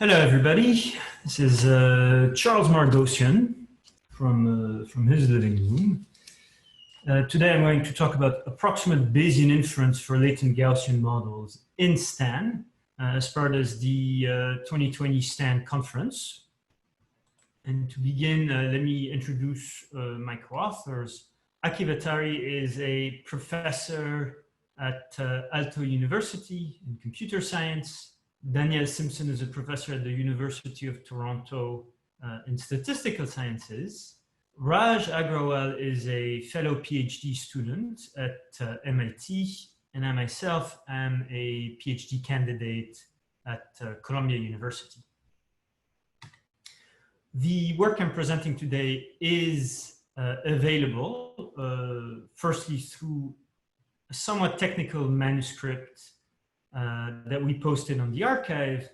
Hello, everybody. This is Charles Margossian from his living room. Today I'm going to talk about approximate Bayesian inference for latent Gaussian models in STAN as part of the 2020 STAN conference. And to begin, let me introduce my co-authors. Vehtari is a professor at Aalto University in computer science. Daniel Simpson is a professor at the University of Toronto in statistical sciences. Raj Agrawal is a fellow PhD student at MIT, and I myself am a PhD candidate at Columbia University. The work I'm presenting today is available, firstly through a somewhat technical manuscript that we posted on the archive.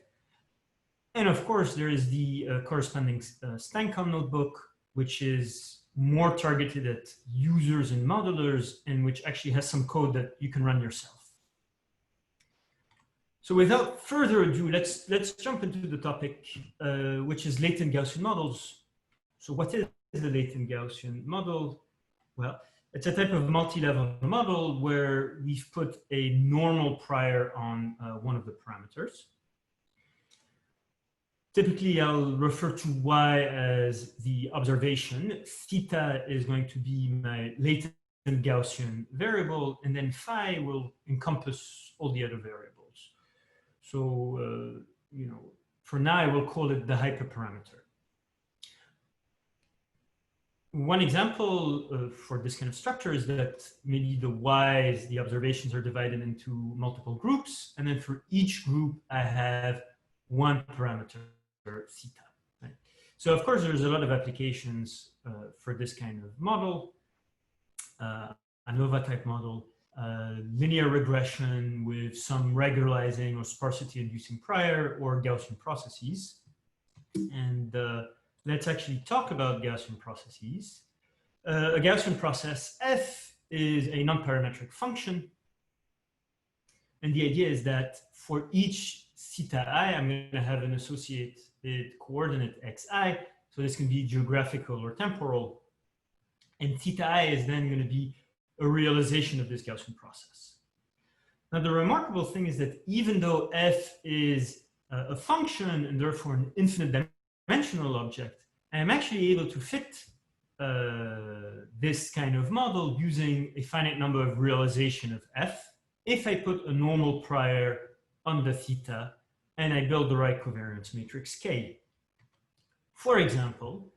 And of course, there is the corresponding StanCon notebook, which is more targeted at users and modelers, and which actually has some code that you can run yourself. So without further ado, let's jump into the topic, which is latent Gaussian models. So what is the latent Gaussian model? Well, it's a type of multi-level model where we've put a normal prior on one of the parameters. Typically, I'll refer to y as the observation. Theta is going to be my latent Gaussian variable, and then phi will encompass all the other variables. So, for now, I will call it the hyperparameter. One example for this kind of structure is that maybe the y's, the observations, are divided into multiple groups, and then for each group I have one parameter, theta. Right? So of course there's a lot of applications for this kind of model, ANOVA type model, linear regression with some regularizing or sparsity inducing prior, or Gaussian processes. And let's actually talk about Gaussian processes. A Gaussian process f is a non-parametric function. And the idea is that for each theta I, I'm going to have an associated coordinate xi. So this can be geographical or temporal. And theta I is then going to be a realization of this Gaussian process. Now, the remarkable thing is that even though f is a function and therefore an infinite dimensional object, I'm actually able to fit this kind of model using a finite number of realization of f if I put a normal prior on the theta and I build the right covariance matrix K. For example,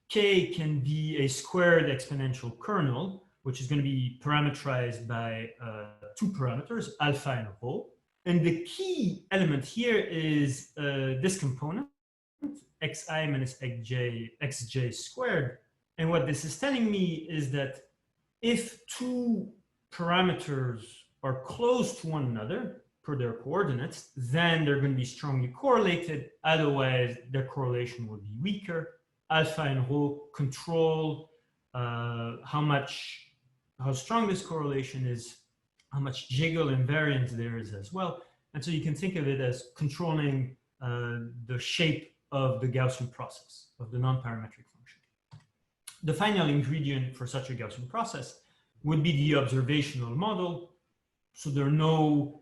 K can be a squared exponential kernel, which is going to be parameterized by two parameters, alpha and rho. And the key element here is this component, xi minus xj squared. And what this is telling me is that if two parameters are close to one another per their coordinates, then they're going to be strongly correlated. Otherwise, their correlation will be weaker. Alpha and rho control how strong this correlation is, how much jiggle and variance there is as well. And so you can think of it as controlling the shape of the Gaussian process, of the non-parametric function. The final ingredient for such a Gaussian process would be the observational model. So there are no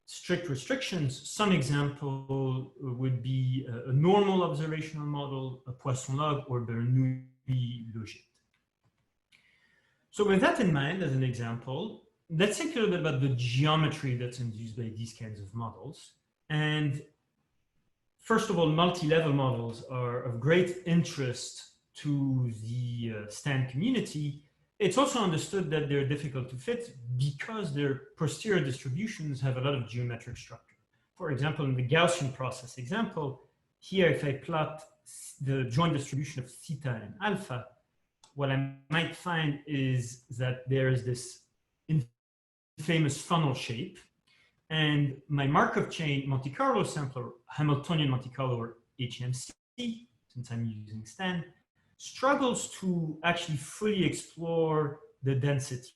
strict restrictions. Some example would be a normal observational model, a Poisson log, or Bernoulli logit. So with that in mind, as an example, let's think a little bit about the geometry that's induced by these kinds of models. And first of all, multi-level models are of great interest to the STAN community. It's also understood that they're difficult to fit because their posterior distributions have a lot of geometric structure. For example, in the Gaussian process example, here if I plot the joint distribution of theta and alpha, what I might find is that there is this infamous funnel shape. And my Markov chain Monte Carlo sampler, Hamiltonian Monte Carlo, or HMC, since I'm using STAN, struggles to actually fully explore the densities,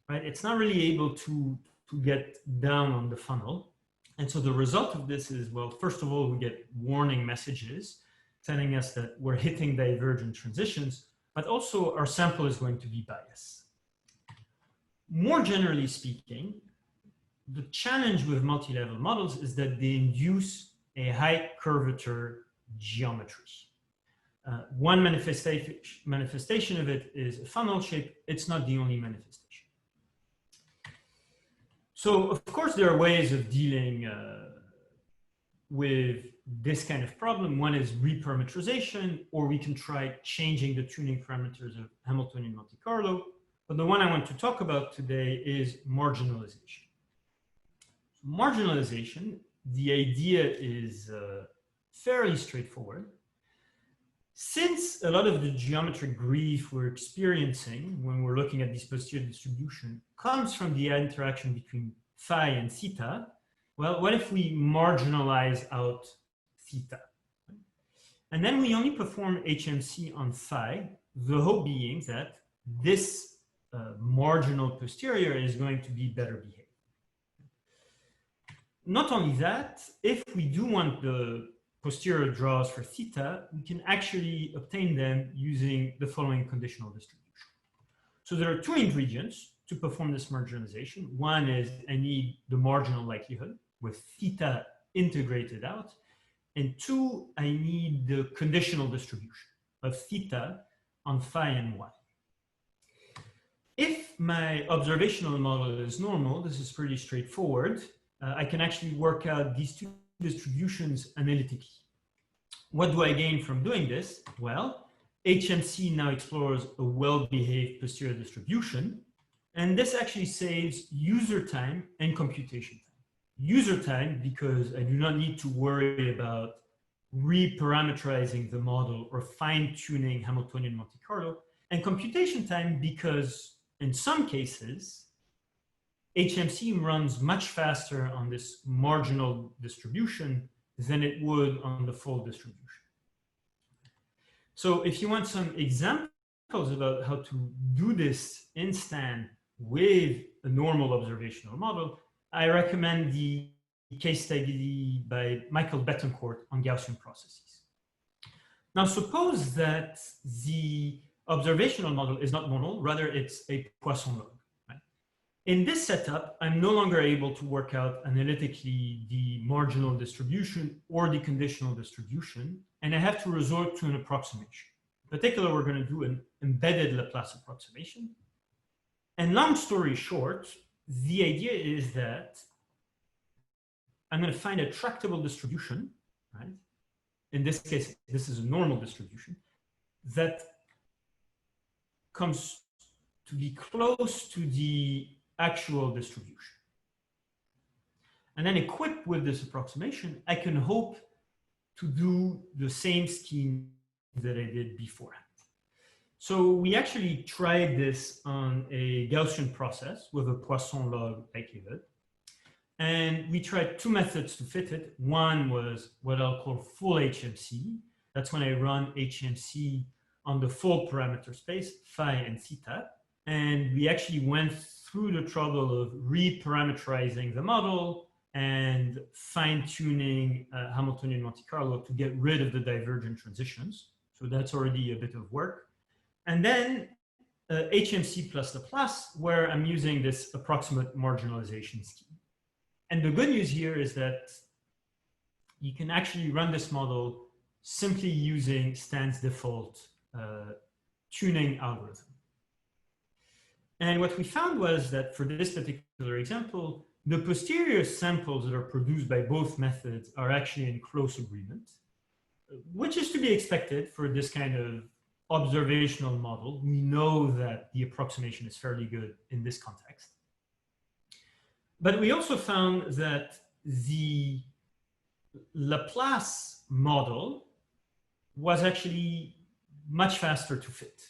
right? It's not really able to get down on the funnel. And so the result of this is, well, first of all, we get warning messages telling us that we're hitting divergent transitions, but also our sample is going to be biased. More generally speaking, the challenge with multi-level models is that they induce a high curvature geometry. One manifestation of it is a funnel shape. It's not the only manifestation. So, of course, there are ways of dealing with this kind of problem. One is reparametrization, or we can try changing the tuning parameters of Hamiltonian Monte Carlo. But the one I want to talk about today is marginalization. Marginalization, the idea is fairly straightforward. Since a lot of the geometric grief we're experiencing when we're looking at this posterior distribution comes from the interaction between phi and theta, well, what if we marginalize out theta? And then we only perform HMC on phi, the hope being that this marginal posterior is going to be better behaved. Not only that, if we do want the posterior draws for theta, we can actually obtain them using the following conditional distribution. So there are two ingredients to perform this marginalization. One is I need the marginal likelihood with theta integrated out. And two, I need the conditional distribution of theta on phi and y. If my observational model is normal, this is pretty straightforward. I can actually work out these two distributions analytically. What do I gain from doing this? Well, HMC now explores a well-behaved posterior distribution, and this actually saves user time and computation time. User time because I do not need to worry about reparametrizing the model or fine-tuning Hamiltonian Monte Carlo, and computation time because in some cases, HMC runs much faster on this marginal distribution than it would on the full distribution. So if you want some examples about how to do this in STAN with a normal observational model, I recommend the case study by Michael Betancourt on Gaussian processes. Now suppose that the observational model is not normal, rather it's a Poisson log. In this setup, I'm no longer able to work out analytically the marginal distribution or the conditional distribution, and I have to resort to an approximation. In particular, we're going to do an embedded Laplace approximation. And long story short, the idea is that I'm going to find a tractable distribution, right? In this case, this is a normal distribution that comes to be close to the actual distribution. And then equipped with this approximation, I can hope to do the same scheme that I did beforehand. So we actually tried this on a Gaussian process with a Poisson log likelihood. And we tried two methods to fit it. One was what I'll call full HMC. That's when I run HMC on the full parameter space, phi and theta. And we actually went through the trouble of reparameterizing the model and fine-tuning Hamiltonian Monte Carlo to get rid of the divergent transitions. So that's already a bit of work. And then HMC plus Laplace, where I'm using this approximate marginalization scheme. And the good news here is that you can actually run this model simply using STAN's default tuning algorithm. And what we found was that for this particular example, the posterior samples that are produced by both methods are actually in close agreement, which is to be expected for this kind of observational model. We know that the approximation is fairly good in this context. But we also found that the Laplace model was actually much faster to fit.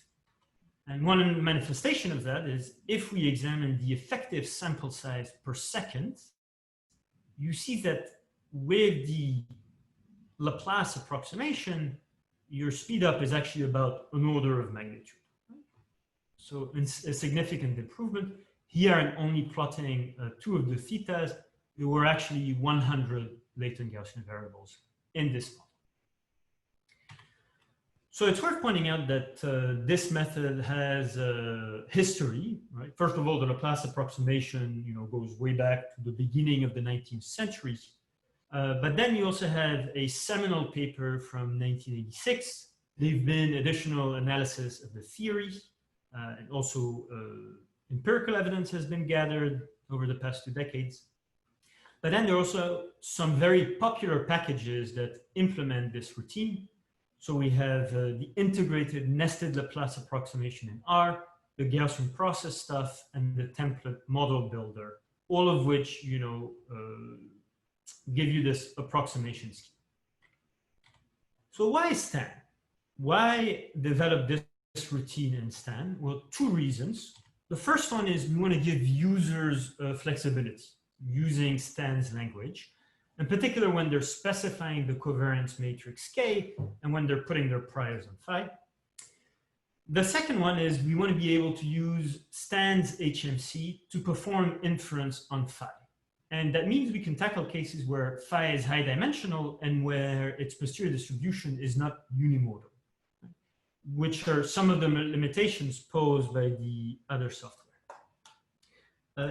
And one manifestation of that is if we examine the effective sample size per second, you see that with the Laplace approximation, your speed up is actually about an order of magnitude. So it's a significant improvement. Here I'm only plotting two of the thetas. there were actually 100 latent Gaussian variables in this model. So it's worth pointing out that this method has a history, right? First of all, the Laplace approximation, goes way back to the beginning of the 19th century. But then you also have a seminal paper from 1986. There've been additional analysis of the theory, and also empirical evidence has been gathered over the past 2 decades. But then there are also some very popular packages that implement this routine. So we have the integrated nested Laplace approximation in R, the Gaussian process stuff, and the template model builder, all of which, give you this approximation scheme. So why STAN? Why develop this routine in STAN? Well, 2 reasons. The first one is we want to give users flexibility using STAN's language, in particular when they're specifying the covariance matrix K and when they're putting their priors on phi. The second one is we want to be able to use STAN's HMC to perform inference on phi. And that means we can tackle cases where phi is high dimensional and where its posterior distribution is not unimodal, which are some of the limitations posed by the other software.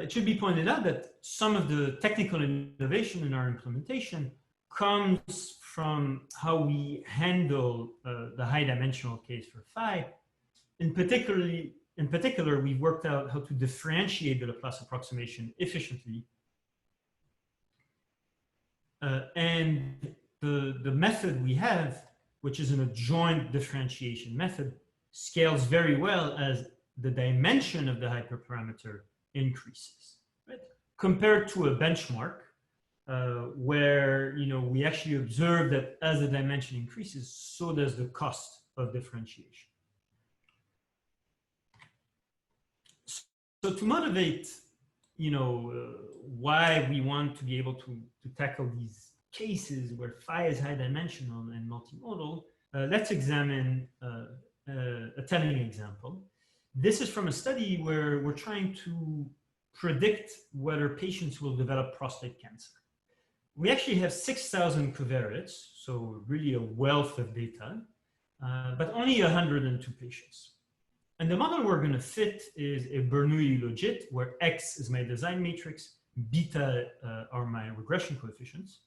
It should be pointed out that some of the technical innovation in our implementation comes from how we handle the high dimensional case for phi. In particular, we worked out how to differentiate the Laplace approximation efficiently. And the method we have, which is an adjoint differentiation method, scales very well as the dimension of the hyperparameter increases, right? Compared to a benchmark where we actually observe that as the dimension increases, so does the cost of differentiation. So to motivate why we want to be able to tackle these cases where phi is high dimensional and multimodal, let's examine a telling example. This is from a study where we're trying to predict whether patients will develop prostate cancer. We actually have 6,000 covariates, so really a wealth of data, but only 102 patients. And the model we're going to fit is a Bernoulli logit, where X is my design matrix, beta are my regression coefficients.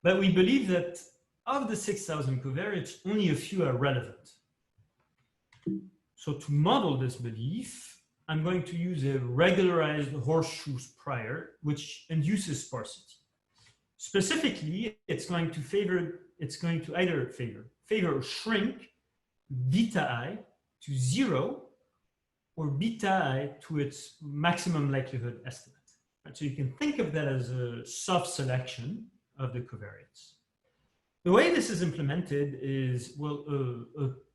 But we believe that of the 6,000 covariates, only a few are relevant. So to model this belief, I'm going to use a regularized horseshoes prior, which induces sparsity. Specifically, it's going to either favor or shrink beta I to 0 or beta I to its maximum likelihood estimate. Right? So you can think of that as a soft selection of the covariates. The way this is implemented is, well,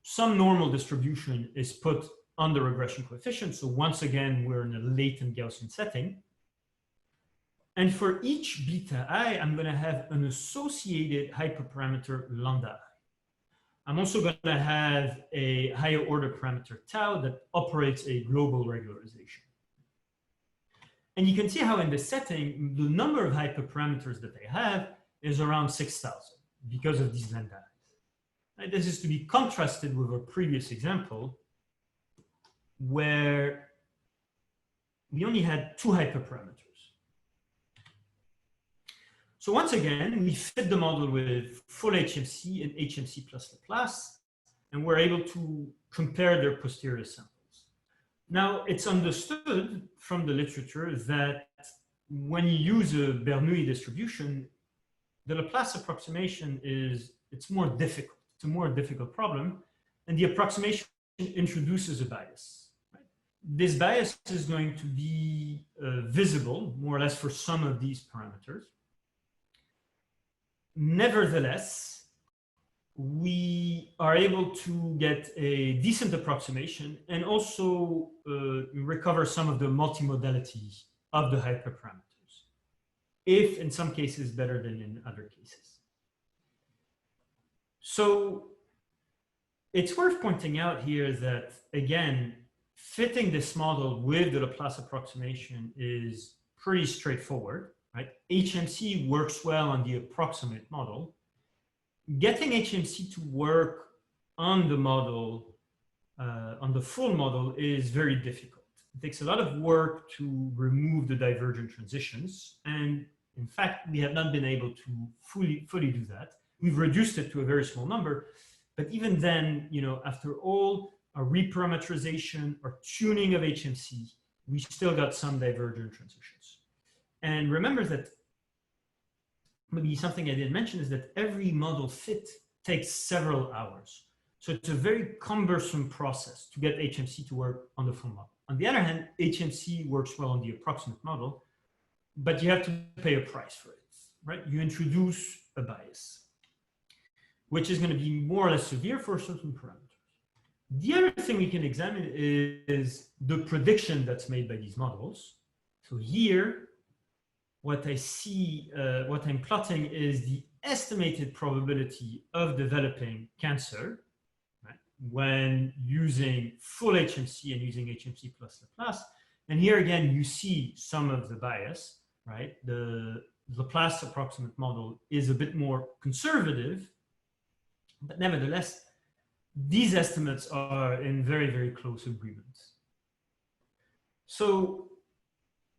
some normal distribution is put on the regression coefficient. So once again, we're in a latent Gaussian setting. And for each beta I, I'm going to have an associated hyperparameter lambda I. I'm also going to have a higher order parameter tau that operates a global regularization. And you can see how in this setting, the number of hyperparameters that they have is around 6,000 because of these lambda I's. Right? This is to be contrasted with a previous example where we only had 2 hyperparameters. So once again, we fit the model with full HMC and HMC plus Laplace, and we're able to compare their posterior samples. Now, it's understood from the literature that when you use a Bernoulli distribution, the Laplace approximation it's more difficult. It's a more difficult problem, and the approximation introduces a bias. Right? This bias is going to be visible, more or less, for some of these parameters. Nevertheless, we are able to get a decent approximation and also recover some of the multimodality of the hyperparameters, if in some cases better than in other cases. So it's worth pointing out here that, again, fitting this model with the Laplace approximation is pretty straightforward, right? HMC works well on the approximate model. Getting HMC to work on the model, on the full model, is very difficult. It takes a lot of work to remove the divergent transitions. And in fact, we have not been able to fully do that. We've reduced it to a very small number. But even then, after all our reparameterization or tuning of HMC, we still got some divergent transitions. And remember that maybe something I didn't mention is that every model fit takes several hours. So it's a very cumbersome process to get HMC to work on the full model. On the other hand, HMC works well on the approximate model, but you have to pay a price for it, right? You introduce a bias, which is going to be more or less severe for certain parameters. The other thing we can examine is the prediction that's made by these models. So here, what I see, what I'm plotting is the estimated probability of developing cancer, right, when using full HMC and using HMC plus Laplace. And here again, you see some of the bias, right? The Laplace approximate model is a bit more conservative, but nevertheless, these estimates are in very, very close agreement. So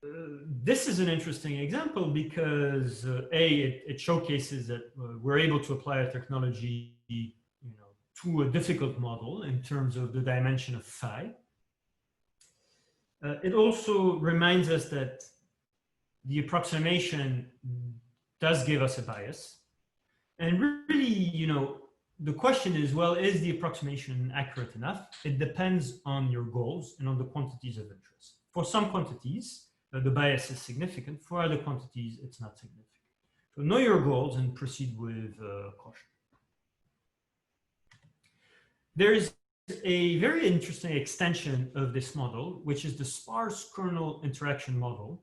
this is an interesting example because it showcases that we're able to apply a technology, to a difficult model in terms of the dimension of phi. It also reminds us that the approximation does give us a bias, and really, the question is, well, is the approximation accurate enough? It depends on your goals and on the quantities of interest. For some quantities, the bias is significant. For other quantities, it's not significant. So know your goals and proceed with caution. There is a very interesting extension of this model, which is the sparse kernel interaction model.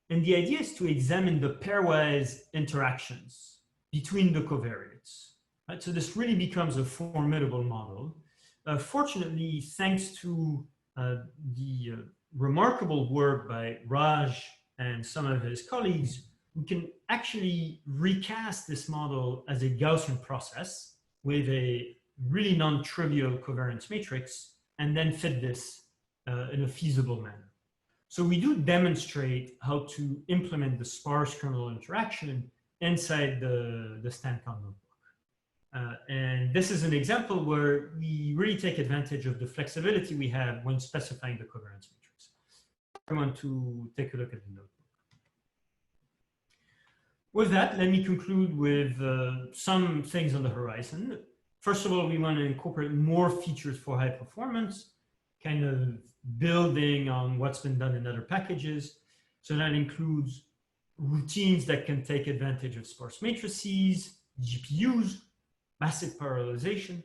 And the idea is to examine the pairwise interactions between the covariates. Right? So this really becomes a formidable model. Fortunately, thanks to the remarkable work by Raj and some of his colleagues, we can actually recast this model as a Gaussian process with a really non-trivial covariance matrix, and then fit this in a feasible manner. So we do demonstrate how to implement the sparse kernel interaction inside the StanCon notebook. And this is an example where we really take advantage of the flexibility we have when specifying the covariance matrix. I want to take a look at the notebook. With that, let me conclude with some things on the horizon. First of all, we want to incorporate more features for high performance, kind of building on what's been done in other packages. So that includes routines that can take advantage of sparse matrices, GPUs, massive parallelization.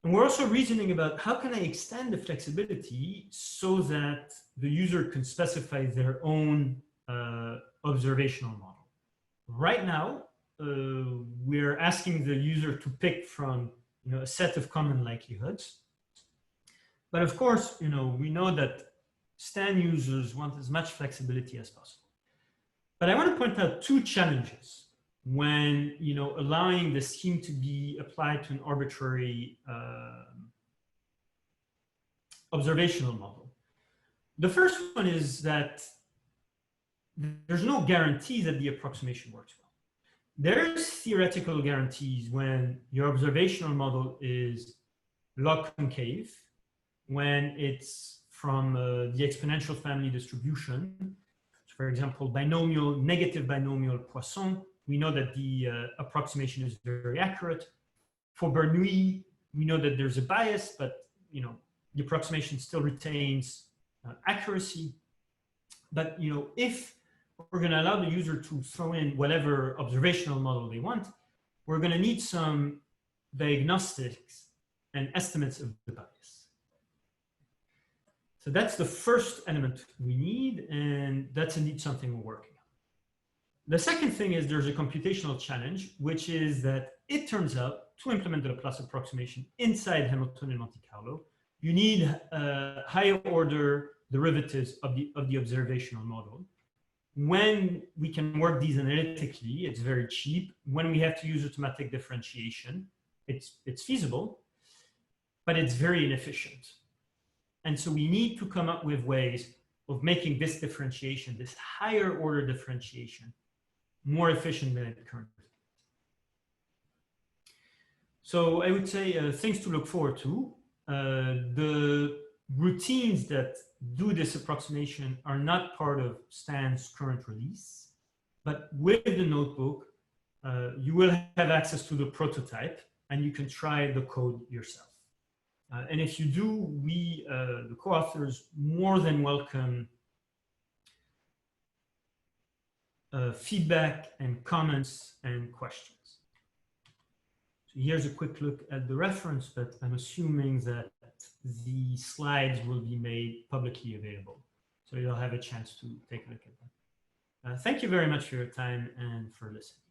And we're also reasoning about how can I extend the flexibility so that the user can specify their own observational model. Right now, we're asking the user to pick from a set of common likelihoods. But of course, we know that Stan users want as much flexibility as possible. But I want to point out two challenges when allowing the scheme to be applied to an arbitrary observational model. The first one is that there's no guarantee that the approximation works well. There's theoretical guarantees when your observational model is log concave, when it's from the exponential family distribution. So for example, binomial, negative binomial Poisson, we know that the approximation is very accurate. For Bernoulli, we know that there's a bias, but the approximation still retains accuracy. But if we're going to allow the user to throw in whatever observational model they want, we're going to need some diagnostics and estimates of the bias. So that's the first element we need, and that's indeed something we're working on. The second thing is there's a computational challenge, which is that it turns out to implement the Laplace approximation inside Hamiltonian Monte Carlo, you need higher order derivatives of the observational model. When we can work these analytically, it's very cheap. When we have to use automatic differentiation, it's feasible, but it's very inefficient. And so we need to come up with ways of making this differentiation, this higher order differentiation, more efficient than it currently is. So I would say things to look forward to. The routines that do this approximation are not part of Stan's current release, but with the notebook, you will have access to the prototype and you can try the code yourself. And if you do, we, the co-authors, more than welcome feedback and comments and questions. So here's a quick look at the reference, but I'm assuming that the slides will be made publicly available. So you'll have a chance to take a look at them. Thank you very much for your time and for listening.